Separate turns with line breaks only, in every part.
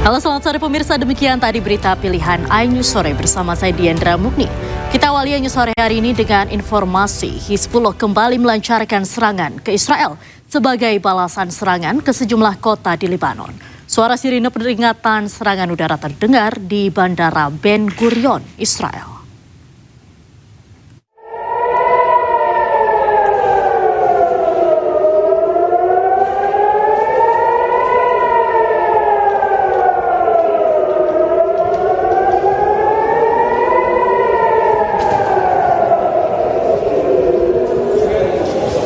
Halo, selamat sore pemirsa. Demikian tadi berita pilihan iNews Sore bersama saya Diandra Mukni. Kita awali iNews Sore hari ini dengan informasi Hizbullah kembali melancarkan serangan ke Israel sebagai balasan serangan ke sejumlah kota di Lebanon. Suara sirine peringatan serangan udara terdengar di Bandara Ben Gurion, Israel.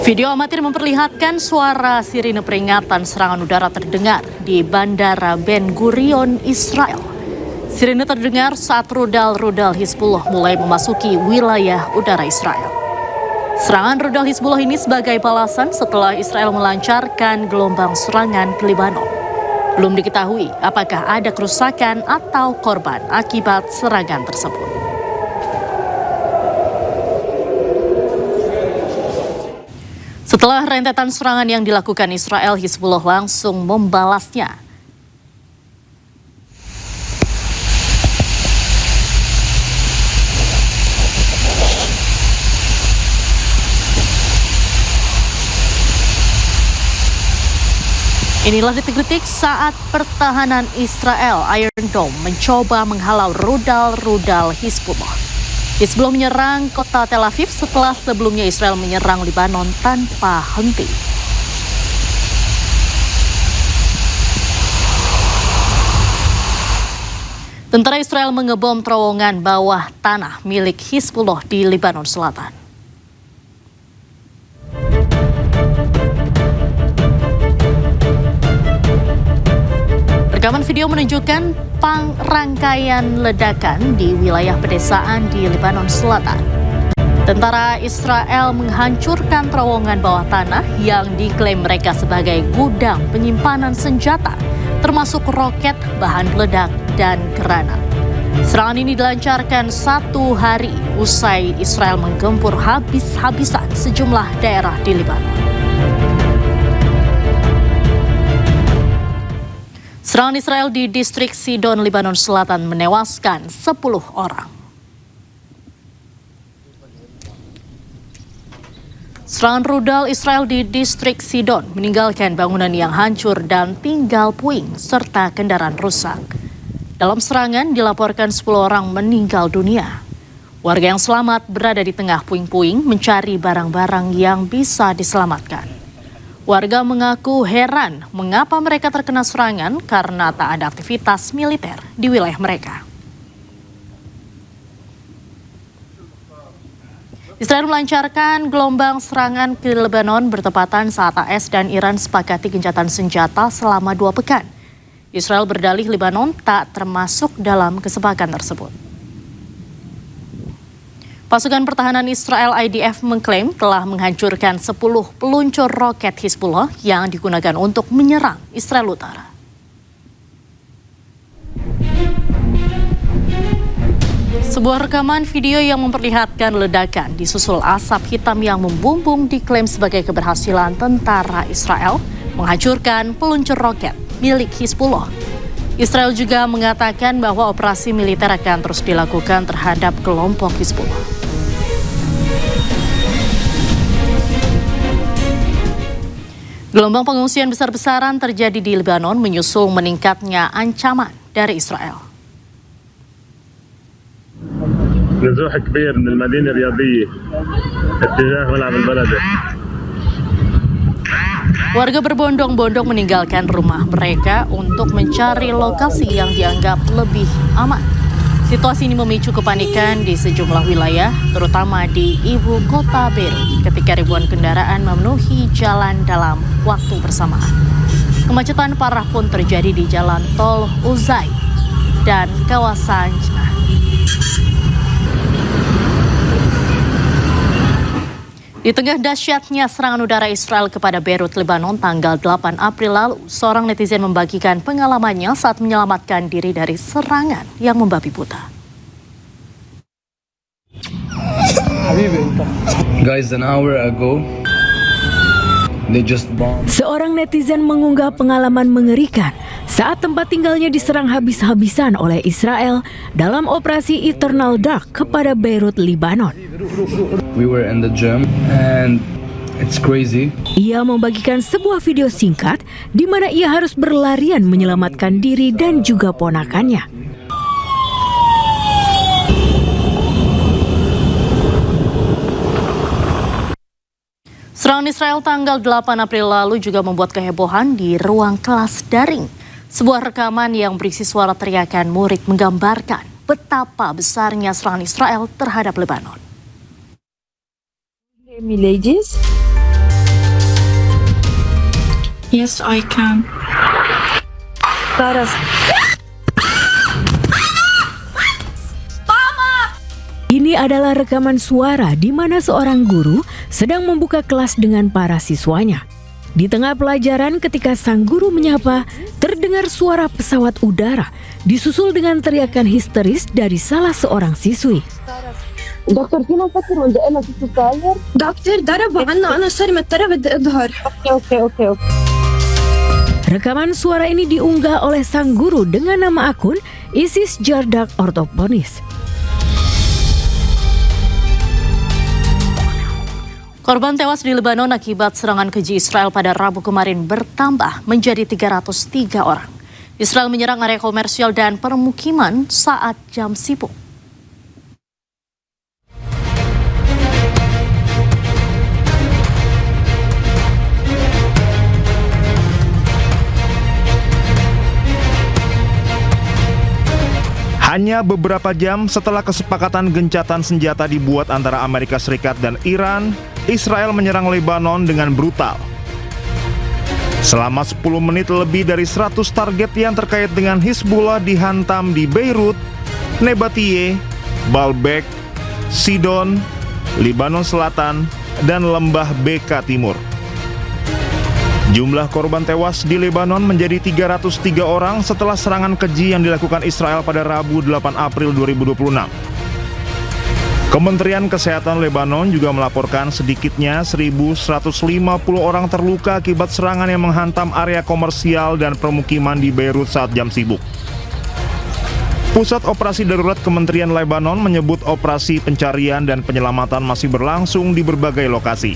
Video amatir memperlihatkan suara sirine peringatan serangan udara terdengar di Bandara Ben Gurion, Israel. Sirine terdengar saat rudal-rudal Hizbullah mulai memasuki wilayah udara Israel. Serangan rudal Hizbullah ini sebagai balasan setelah Israel melancarkan gelombang serangan ke Lebanon. Belum diketahui apakah ada kerusakan atau korban akibat serangan tersebut. Setelah rentetan serangan yang dilakukan Israel, Hizbullah langsung membalasnya. Inilah detik-detik saat pertahanan Israel Iron Dome mencoba menghalau rudal-rudal Hizbullah. Hizbullah menyerang kota Tel Aviv setelah sebelumnya Israel menyerang Lebanon tanpa henti. Tentara Israel mengebom terowongan bawah tanah milik Hizbullah di Lebanon Selatan. Rekaman video menunjukkan rangkaian ledakan di wilayah pedesaan di Lebanon Selatan. Tentara Israel menghancurkan terowongan bawah tanah yang diklaim mereka sebagai gudang penyimpanan senjata, termasuk roket, bahan peledak, dan granat. Serangan ini dilancarkan 1 hari usai Israel menggempur habis-habisan sejumlah daerah di Lebanon. Serangan Israel di distrik Sidon, Lebanon Selatan menewaskan 10 orang. Serangan rudal Israel di distrik Sidon meninggalkan bangunan yang hancur dan tinggal puing serta kendaraan rusak. Dalam serangan dilaporkan 10 orang meninggal dunia. Warga yang selamat berada di tengah puing-puing mencari barang-barang yang bisa diselamatkan. Warga mengaku heran mengapa mereka terkena serangan karena tak ada aktivitas militer di wilayah mereka. Israel melancarkan gelombang serangan ke Lebanon bertepatan saat AS dan Iran sepakati gencatan senjata selama 2 pekan. Israel berdalih Lebanon tak termasuk dalam kesepakatan tersebut. Pasukan pertahanan Israel IDF mengklaim telah menghancurkan 10 peluncur roket Hizbullah yang digunakan untuk menyerang Israel Utara. Sebuah rekaman video yang memperlihatkan ledakan disusul asap hitam yang membumbung diklaim sebagai keberhasilan tentara Israel menghancurkan peluncur roket milik Hizbullah. Israel juga mengatakan bahwa operasi militer akan terus dilakukan terhadap kelompok Hizbullah. Gelombang pengungsian besar-besaran terjadi di Lebanon menyusul meningkatnya ancaman dari Israel.
نزوح كبير من المدينة الرياضية اتجاه ملعب البلد.
Warga berbondong-bondong meninggalkan rumah mereka untuk mencari lokasi yang dianggap lebih aman. Situasi ini memicu kepanikan di sejumlah wilayah, terutama di ibu kota Beirut, ketika ribuan kendaraan memenuhi jalan dalam waktu bersamaan. Kemacetan parah pun terjadi di jalan tol Uzai dan kawasan Jnah. Di tengah dahsyatnya serangan udara Israel kepada Beirut, Lebanon tanggal 8 April lalu, seorang netizen membagikan pengalamannya saat menyelamatkan diri dari serangan yang membabi buta.
Guys, an hour ago, They just bomb.
Seorang netizen mengunggah pengalaman mengerikan saat tempat tinggalnya diserang habis-habisan oleh Israel dalam operasi Eternal Dark kepada Beirut, Lebanon.
We were in the gym and it's crazy.
Ia membagikan sebuah video singkat di mana ia harus berlarian menyelamatkan diri dan juga ponakannya.
Serangan Israel tanggal 8 April lalu juga membuat kehebohan di ruang kelas daring. Sebuah rekaman yang berisi suara teriakan murid menggambarkan betapa besarnya serangan Israel terhadap Lebanon.
Hear me, ladies?
Yes, I can.
Taras.
Ini adalah rekaman suara di mana seorang guru sedang membuka kelas dengan para siswanya. Di tengah pelajaran ketika sang guru menyapa, terdengar suara pesawat udara disusul dengan teriakan histeris dari salah seorang siswi.
دكتور فينا نفكر وندقلها في الصغير.
دكتور ضربوا عنا أنا صار مضطرة بدي أظهر.
اوكي.
Rekaman suara ini diunggah oleh sang guru dengan nama akun Isis Jardak Ortoponis.
Korban tewas di Lebanon akibat serangan keji Israel pada Rabu kemarin bertambah menjadi 303 orang. Israel menyerang area komersial dan permukiman saat jam sibuk.
Hanya beberapa jam setelah kesepakatan gencatan senjata dibuat antara Amerika Serikat dan Iran, Israel menyerang Lebanon dengan brutal. Selama 10 menit lebih dari 100 target yang terkait dengan Hizbullah dihantam di Beirut, Nebatie, Baalbek, Sidon, Lebanon Selatan, dan Lembah Beka Timur. Jumlah korban tewas di Lebanon menjadi 303 orang setelah serangan keji yang dilakukan Israel pada Rabu 8 April 2026. Kementerian Kesehatan Lebanon juga melaporkan sedikitnya 1.150 orang terluka akibat serangan yang menghantam area komersial dan permukiman di Beirut saat jam sibuk. Pusat Operasi Darurat Kementerian Lebanon menyebut operasi pencarian dan penyelamatan masih berlangsung di berbagai lokasi.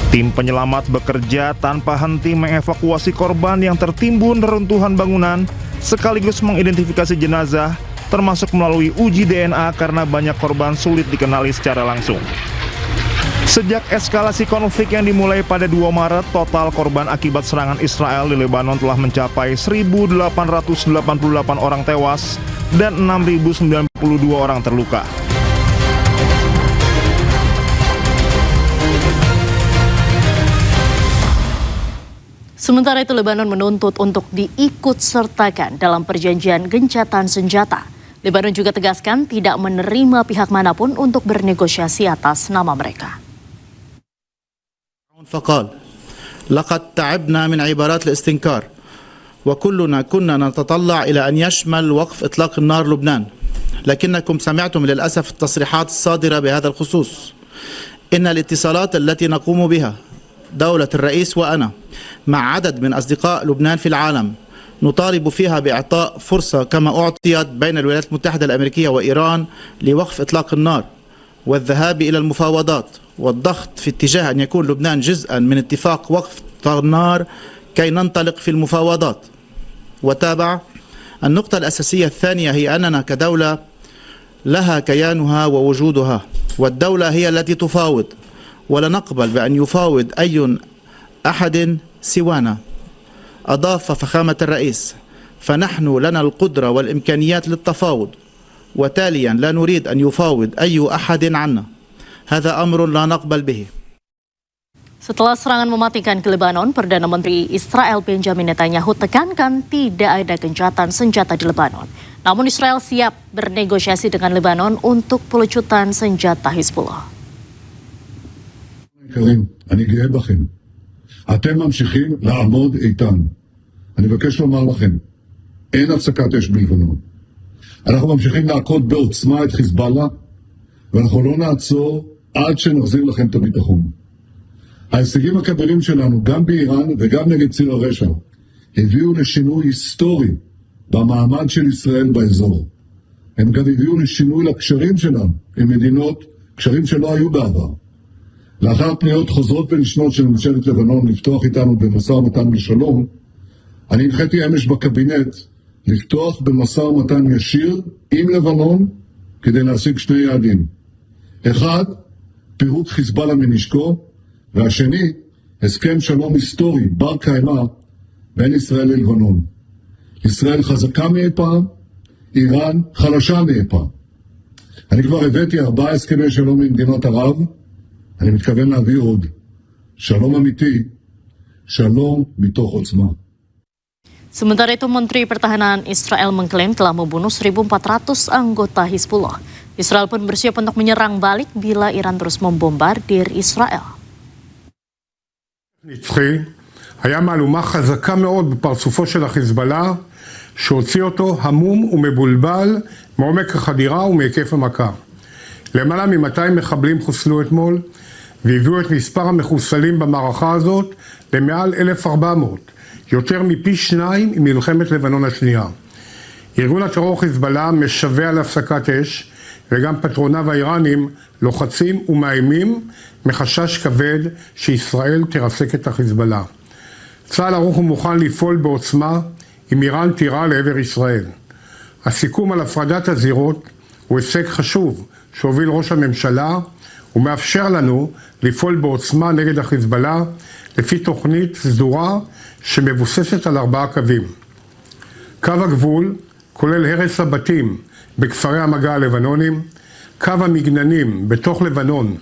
Tim penyelamat bekerja tanpa henti mengevakuasi korban yang tertimbun reruntuhan bangunan, sekaligus mengidentifikasi jenazah, termasuk melalui uji DNA karena banyak korban sulit dikenali secara langsung. Sejak eskalasi konflik yang dimulai pada 2 Maret, total korban akibat serangan Israel di Lebanon telah mencapai 1.888 orang tewas dan 6.092 orang terluka.
Sementara itu Lebanon menuntut untuk diikut-sertakan dalam perjanjian gencatan senjata. Lebanon juga tegaskan tidak menerima pihak manapun untuk bernegosiasi atas nama mereka.
فقال لقد تعبنا من عبارات الاستنكار وكلنا كنا نتطلع إلى أن يشمل وقف إطلاق النار لبنان لكنكم سمعتم للأسف التصريحات الصادرة بهذا الخصوص. إن الاتصالات التي نقوم بها دولة الرئيس وأنا مع عدد من أصدقاء لبنان في العالم نطالب فيها بإعطاء فرصة كما أعطيت بين الولايات المتحدة الأمريكية وإيران لوقف إطلاق النار والذهاب إلى المفاوضات والضغط في اتجاه أن يكون لبنان جزءا من اتفاق وقف النار كي ننطلق في المفاوضات. وتابع النقطة الأساسية الثانية هي أننا كدولة لها كيانها ووجودها والدولة هي التي تفاوض ولا نقبل بأن يفاوض أي أحد سوانا. أضاف فخامة الرئيس فنحن لنا القدرة والإمكانيات للتفاوض وتاليا لا نريد أن يفاوض أي أحد عنا. هذا أمر لا نقبل به.
Setelah serangan mematikan ke Lebanon, Perdana Menteri Israel Benjamin Netanyahu tekankan tidak ada gencatan senjata di Lebanon. Namun Israel siap bernegosiasi dengan Lebanon untuk pelucutan senjata Hizbullah.
אני גאה בכם. אתם ממשיכים לעמוד איתן. אני מבקש לומר לכם, אין הפסקת אש בלבנון. אנחנו ממשיכים להכות בעוצמה את חיזבאללה, ואנחנו לא נעצור עד שנחזיר לכם את הביטחון. ההישגים הכבירים שלנו, גם באיראן וגם נגד ציר הרשע, הביאו לשינוי היסטורי במעמד של ישראל באזור. הם גם הביאו לשינוי לקשרים שלנו עם מדינות, קשרים שלא היו בעבר. לאחר פניות חוזרות ונשנות של ממשלת לבנון לפתוח איתנו במשא ומתן לשלום, אני הנחיתי אמש בקבינט לפתוח במשא ומתן ישיר עם לבנון כדי להשיג שני יעדים. אחד, פירוק חיזבאללה מנשקו, והשני, הסכם שלום היסטורי, בר קיימא, בין ישראל ללבנון. ישראל חזקה מאי פעם, איראן חלשה מאי פעם. אני כבר הבאתי 4 הסכמי שלום עם מדינות ערב, אני מתכוון להביא עוד. שלום אמיתי, שלום מתוך עוצמה.
Sementara itu, Menteri Pertahanan Israel mengklaim telah membunuh 1.400 anggota Hizbullah. Israel pun bersiap untuk menyerang balik bila Iran terus membombardir Israel.
נצחי היה מהלומה חזקה מאוד בפרצופו של החיזבאללה, שהוציא אותו המום ומבולבל מעומק החדירה ומהיקף המכה. למעלה מ-200 מחבלים חוסלו אתמול, והביאו את מספר המחוסלים במערכה הזאת למעל 1,400, יותר מפי 2 ממלחמת לבנון השנייה. ארגון הטרור חיזבאללה משווה על הפסקת אש, וגם פטרוניו האיראנים לוחצים ומאיימים מחשש כבד שישראל תרסק את החיזבאללה. צה"ל ערוך ומוכן לפעול בעוצמה אם איראן תירה לעבר ישראל. הסיכום על הפרדת הזירות הוא הישג חשוב שהוביל ראש הממשלה, ומאפשר לנו לפעול בעוצמה נגד החיזבאללה לפי תוכנית סדורה שמבוססת על 4 קווים. קו הגבול כולל הרס הבתים בכפרי המגע הלבנונים, קו המגננים בתוך לבנון